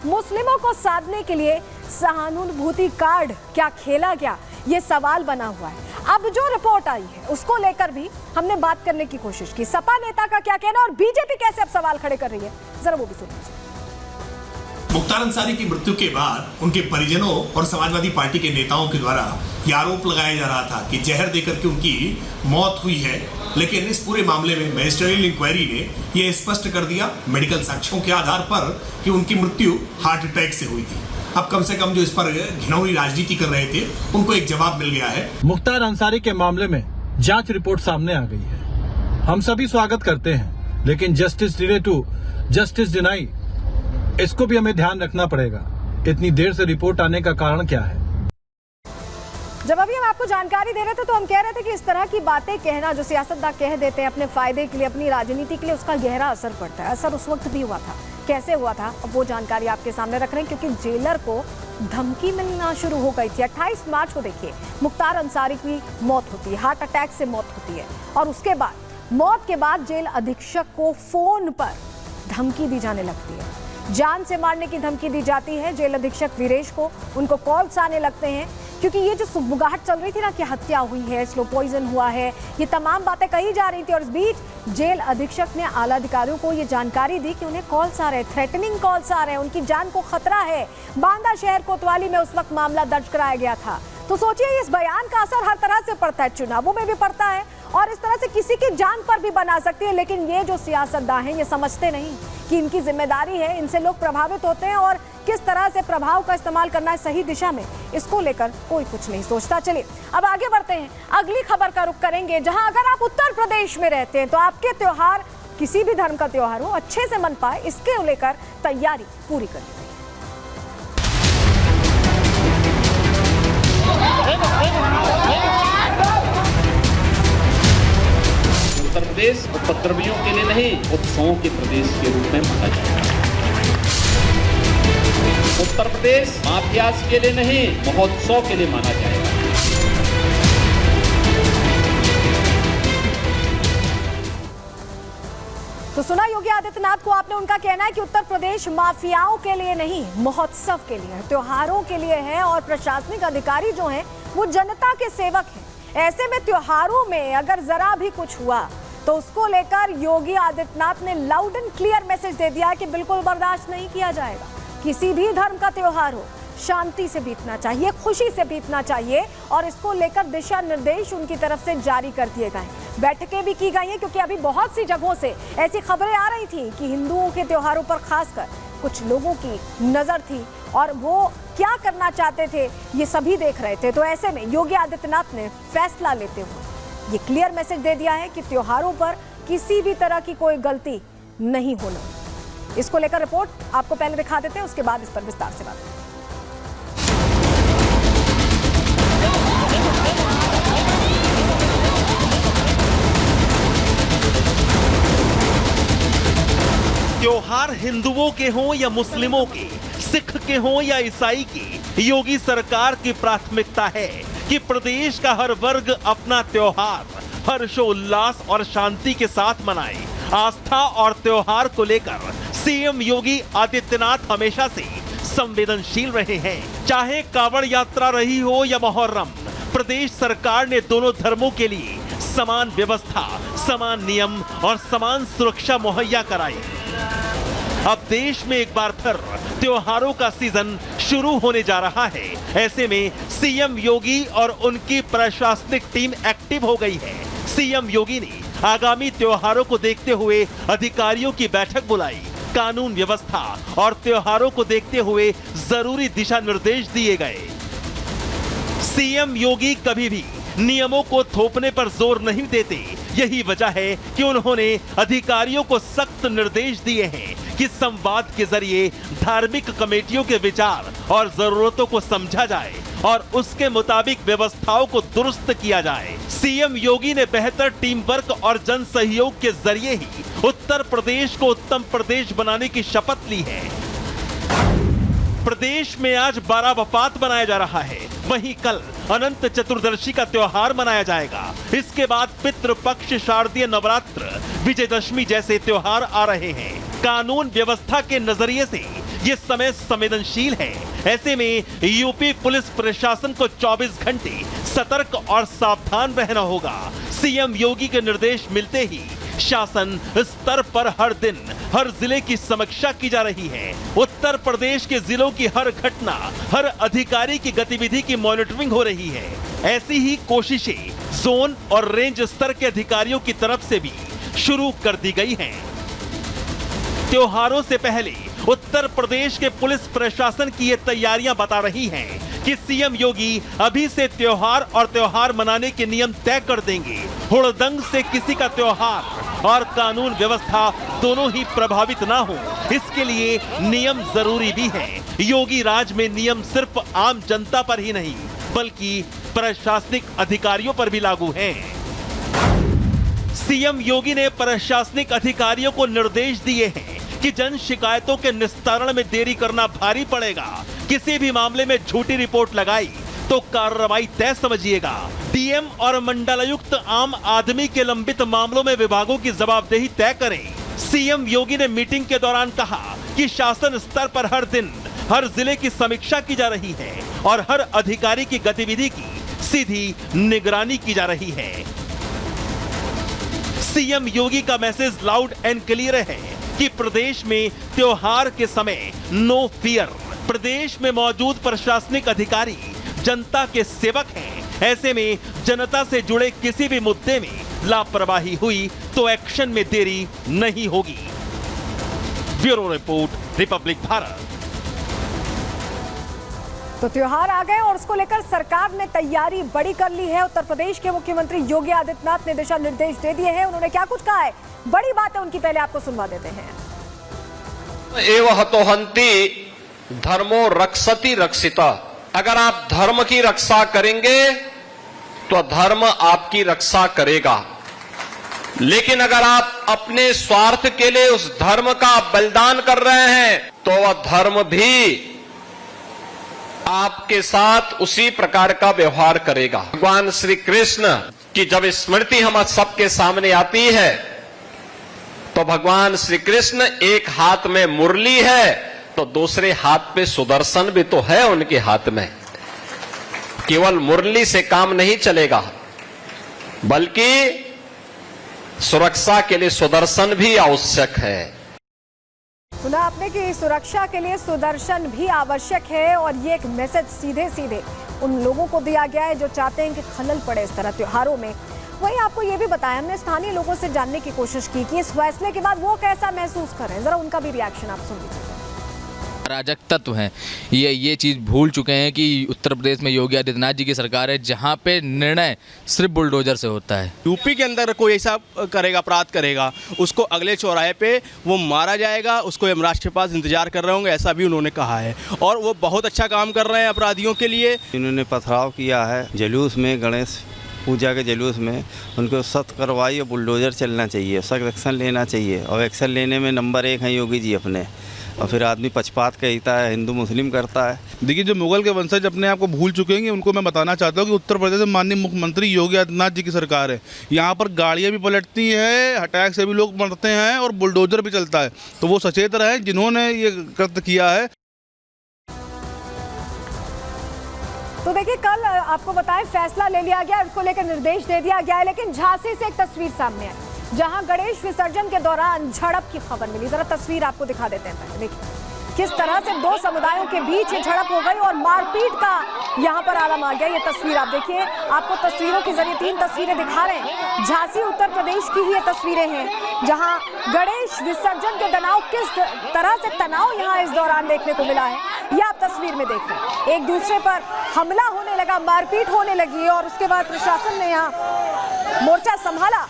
मुस्लिमों को साधने के लिए सहानुभूति कार्ड क्या खेला गया, ये सवाल बना हुआ है। अब जो रिपोर्ट आई है उसको लेकर भी हमने बात करने की कोशिश की। सपा नेता का क्या कहना और बीजेपी कैसे अब सवाल खड़े कर रही है, जरा वो भी सुन लीजिए। मुख्तार अंसारी की मृत्यु के बाद उनके परिजनों और समाजवादी पार्टी के नेताओं के द्वारा यह आरोप लगाया जा रहा था कि जहर देकर के उनकी मौत हुई है, लेकिन इस पूरे मामले में मैजिस्ट्रियल इंक्वायरी ने यह स्पष्ट कर दिया मेडिकल साक्ष्यों के आधार पर कि उनकी मृत्यु हार्ट अटैक से हुई थी। अब कम से कम जो इस पर घिनौनी राजनीति कर रहे थे उनको एक जवाब मिल गया है। मुख्तार अंसारी के मामले में जांच रिपोर्ट सामने आ गई है। हम सभी स्वागत करते हैं, लेकिन justice delay to justice deny, इसको भी हमें ध्यान रखना पड़ेगा। इतनी देर से रिपोर्ट आने का कारण क्या है? जब अभी हम आपको जानकारी दे रहे थे तो हम कह रहे थे कि इस तरह की बातें कहना जो सियासतदान कह देते हैं अपने फायदे के लिए, अपनी राजनीति के लिए, उसका गहरा असर पड़ता है। असर उस वक्त भी हुआ था, कैसे हुआ था अब वो जानकारी आपके सामने रख रहे हैं, क्योंकि जेलर को धमकी मिलना शुरू हो गई थी। 28 मार्च को देखिए मुख्तार अंसारी की मौत होती है, हार्ट अटैक से मौत होती है, और उसके बाद मौत के बाद जेल अधीक्षक को फोन पर धमकी दी जाने लगती है, जान से मारने की धमकी दी जाती है जेल अधीक्षक वीरेश को। उनको कॉल्स आने लगते हैं, क्योंकि ये जो सुगबुगाहट चल रही थी ना कि हत्या हुई है, स्लो पॉइजन हुआ है, ये तमाम बातें कही जा रही थी। और इस बीच जेल अधीक्षक ने आला अधिकारियों को ये जानकारी दी कि उन्हें कॉल्स आ रहे हैं, थ्रेटनिंग कॉल्स आ रहे हैं, उनकी जान को खतरा है। बांदा शहर कोतवाली में उस वक्त मामला दर्ज कराया गया था। तो सोचिए इस बयान का असर हर तरह से पड़ता है, चुनावों में भी पड़ता है और इस तरह से किसी की जान पर भी बना सकती है। लेकिन ये जो सियासतदान हैं ये समझते नहीं कि इनकी जिम्मेदारी है, इनसे लोग प्रभावित होते हैं और किस तरह से प्रभाव का इस्तेमाल करना है सही दिशा में, इसको लेकर कोई कुछ नहीं सोचता। चलिए अब आगे बढ़ते हैं, अगली खबर का रुख करेंगे, जहां अगर आप उत्तर प्रदेश में रहते हैं तो आपके त्योहार, किसी भी धर्म का त्योहार हो, अच्छे से मन पाए, इसके लेकर तैयारी पूरी कर ली। उत्तर प्रदेश उपद्रवियों के लिए नहीं, उत्सवों के प्रदेश के रूप में माना जाएगा। उत्तर प्रदेश माफियाज के लिए नहीं, महोत्सव के लिए माना जाएगा। तो सुना योगी आदित्यनाथ को, आपने उनका कहना है कि उत्तर प्रदेश माफियाओं के लिए नहीं, महोत्सव के लिए है, त्योहारों के लिए है। और प्रशासनिक अधिकारी जो हैं वो जनता के सेवक हैं। ऐसे में त्योहारों में अगर जरा भी कुछ हुआ तो उसको लेकर योगी आदित्यनाथ ने लाउड एंड क्लियर मैसेज दे दिया है कि बिल्कुल बर्दाश्त नहीं किया जाएगा। किसी भी धर्म का त्योहार हो, शांति से बीतना चाहिए, खुशी से बीतना चाहिए, और इसको लेकर दिशा निर्देश उनकी तरफ से जारी कर दिए गए। बैठकें भी की गई हैं, क्योंकि अभी बहुत सी जगहों से ऐसी खबरें आ रही थी कि हिंदुओं के त्योहारों पर खासकर कुछ लोगों की नजर थी और वो क्या करना चाहते थे ये सभी देख रहे थे। तो ऐसे में योगी आदित्यनाथ ने फैसला लेते हुए ये क्लियर मैसेज दे दिया है कि त्योहारों पर किसी भी तरह की कोई गलती नहीं होना। इसको लेकर रिपोर्ट आपको पहले दिखा देते हैं, उसके बाद इस पर विस्तार से बात करेंगे। त्योहार हिंदुओं के हों या मुस्लिमों के, सिख के हों या ईसाई के, योगी सरकार की प्राथमिकता है कि प्रदेश का हर वर्ग अपना त्योहार हर्षोल्लास और शांति के साथ मनाए। आस्था और त्योहार को लेकर सीएम योगी आदित्यनाथ हमेशा से संवेदनशील रहे हैं। चाहे कांवड़ यात्रा रही हो या मुहर्रम, प्रदेश सरकार ने दोनों धर्मों के लिए समान व्यवस्था, समान नियम और समान सुरक्षा मुहैया कराई। अब देश में एक बार फिर त्योहारों का सीजन शुरू होने जा रहा है। ऐसे में सीएम योगी और उनकी प्रशासनिक टीम एक्टिव हो गई है। सीएम योगी ने आगामी त्योहारों को देखते हुए अधिकारियों की बैठक बुलाई। कानून व्यवस्था और त्योहारों को देखते हुए जरूरी दिशा निर्देश दिए गए। सीएम योगी कभी भी नियमों को थोपने पर जोर नहीं देते। यही वजह है कि उन्होंने अधिकारियों को सख्त निर्देश दिए हैं कि संवाद के जरिए धार्मिक कमेटियों के विचार और जरूरतों को समझा जाए और उसके मुताबिक व्यवस्थाओं को दुरुस्त किया जाए। सीएम योगी ने बेहतर टीम वर्क और जन सहयोग के जरिए ही उत्तर प्रदेश को उत्तम प्रदेश बनाने की शपथ ली है। प्रदेश में आज 12 वफात मनाया जा रहा है। वहीं कल अनंत चतुर्दशी का त्योहार मनाया जाएगा। इसके बाद पितृपक्ष, शारदीय नवरात्र, विजयदशमी जैसे त्योहार आ रहे हैं। कानून व्यवस्था के नजरिए से ये समय संवेदनशील है। ऐसे में यूपी पुलिस प्रशासन को 24 घंटे सतर्क और सावधान रहना होगा। सीएम योगी के निर्देश मिलते ही शासन स्तर पर हर दिन हर जिले की समीक्षा की जा रही है। उत्तर प्रदेश के जिलों की हर घटना, हर अधिकारी की गतिविधि की मॉनिटरिंग हो रही है। ऐसी ही कोशिशें जोन और रेंज स्तर के अधिकारियों की तरफ से भी शुरू कर दी गई हैं। त्योहारों से पहले उत्तर प्रदेश के पुलिस प्रशासन की ये तैयारियां बता रही हैं कि सीएम योगी अभी से त्योहार और त्योहार मनाने के नियम तय कर देंगे। हुड़दंग से किसी का त्योहार और कानून व्यवस्था दोनों ही प्रभावित ना हो, इसके लिए नियम जरूरी भी है। योगी राज में नियम सिर्फ आम जनता पर ही नहीं बल्कि प्रशासनिक अधिकारियों पर भी लागू हैं। सीएम योगी ने प्रशासनिक अधिकारियों को निर्देश दिए हैं कि जन शिकायतों के निस्तारण में देरी करना भारी पड़ेगा। किसी भी मामले में झूठी रिपोर्ट लगाई तो कार्रवाई तय समझिएगा। डीएम और मंडलायुक्त आम आदमी के लंबित मामलों में विभागों की जवाबदेही तय करें। सीएम योगी ने मीटिंग के दौरान कहा कि शासन स्तर पर हर दिन हर जिले की समीक्षा की जा रही है और हर अधिकारी की गतिविधि की सीधी निगरानी की जा रही है। सीएम योगी का मैसेज लाउड एंड क्लियर है कि प्रदेश में त्योहार के समय नो फियर। प्रदेश में मौजूद प्रशासनिक अधिकारी जनता के सेवक हैं। ऐसे में जनता से जुड़े किसी भी मुद्दे में लापरवाही हुई तो एक्शन में देरी नहीं होगी। Bureau report, Republic Bharat. तो त्योहार आ गए और उसको लेकर सरकार ने तैयारी बड़ी कर ली है। उत्तर प्रदेश के मुख्यमंत्री योगी आदित्यनाथ ने दिशा निर्देश दे दिए हैं। उन्होंने क्या कुछ कहा है, बड़ी बात है उनकी, पहले आपको सुनवा देते हैं। एवं हतोहंति धर्मो रक्षति रक्षिता। अगर आप धर्म की रक्षा करेंगे तो धर्म आपकी रक्षा करेगा, लेकिन अगर आप अपने स्वार्थ के लिए उस धर्म का बलिदान कर रहे हैं तो वह धर्म भी आपके साथ उसी प्रकार का व्यवहार करेगा। भगवान श्री कृष्ण की जब स्मृति हम सबके सामने आती है तो भगवान श्री कृष्ण एक हाथ में मुरली है तो दूसरे हाथ पे सुदर्शन भी तो है उनके हाथ में। केवल मुरली से काम नहीं चलेगा बल्कि सुरक्षा के लिए सुदर्शन भी आवश्यक है। सुना आपने कि सुरक्षा के लिए सुदर्शन भी आवश्यक है और ये एक मैसेज सीधे सीधे उन लोगों को दिया गया है जो चाहते हैं कि खलल पड़े इस तरह त्योहारों में। वहीं आपको ये भी बताया, हमने स्थानीय लोगों से जानने की कोशिश की कि इस फैसले के बाद वो कैसा महसूस कर रहे हैं। जरा उनका भी रिएक्शन आप सुन लीजिए। अराजक तत्व हैं ये चीज़ भूल चुके हैं कि उत्तर प्रदेश में योगी आदित्यनाथ जी की सरकार है जहां पे निर्णय सिर्फ बुलडोजर से होता है। यूपी के अंदर कोई ऐसा करेगा, अपराध करेगा, उसको अगले चौराहे पे वो मारा जाएगा, उसको यमराज के पास इंतजार कर रहे होंगे, ऐसा भी उन्होंने कहा है। और वो बहुत अच्छा काम कर रहे हैं अपराधियों के लिए। इन्होंने पथराव किया है जुलूस में, गणेश पूजा के जुलूस में, उनको सख्त कार्रवाई और बुलडोजर चलना चाहिए, सख्त एक्शन लेना चाहिए। और एक्शन लेने में नंबर 1 है योगी जी अपने। और फिर आदमी पक्षपात कहता है, हिंदू मुस्लिम करता है। देखिए, जो मुगल के वंशज अपने आप को भूल चुके हैं उनको मैं बताना चाहता हूँ कि उत्तर प्रदेश में माननीय मुख्यमंत्री योगी आदित्यनाथ जी की सरकार है। यहाँ पर गाड़ियाँ भी पलटती हैं, अटैक से भी लोग मरते हैं और बुलडोजर भी चलता है। तो वो सचेत रहे जिन्होंने ये कृत्य किया है। तो देखिए, कल आपको बताएं फैसला ले लिया गया, उसको लेकर निर्देश दे दिया गया है, लेकिन झांसी से एक तस्वीर सामने आई जहां गणेश विसर्जन के दौरान झड़प की खबर मिली। जरा तस्वीर आपको दिखा देते हैं। पहले देखिए किस तरह से दो समुदायों के बीच ये झड़प हो गई और मारपीट का यहां पर आलम आ गया। ये तस्वीर आप देखिए, आपको तस्वीरों के जरिए 3 तस्वीरें दिखा रहे हैं। झांसी उत्तर प्रदेश की ही ये तस्वीरें हैं जहां गणेश विसर्जन के तनाव, किस तरह से तनाव यहां इस दौरान देखने को मिला है, ये आप तस्वीर में देख रहे हैं। एक दूसरे पर हमला होने लगा, मारपीट होने लगी और उसके बाद प्रशासन ने यहाँ मोर्चा संभाला।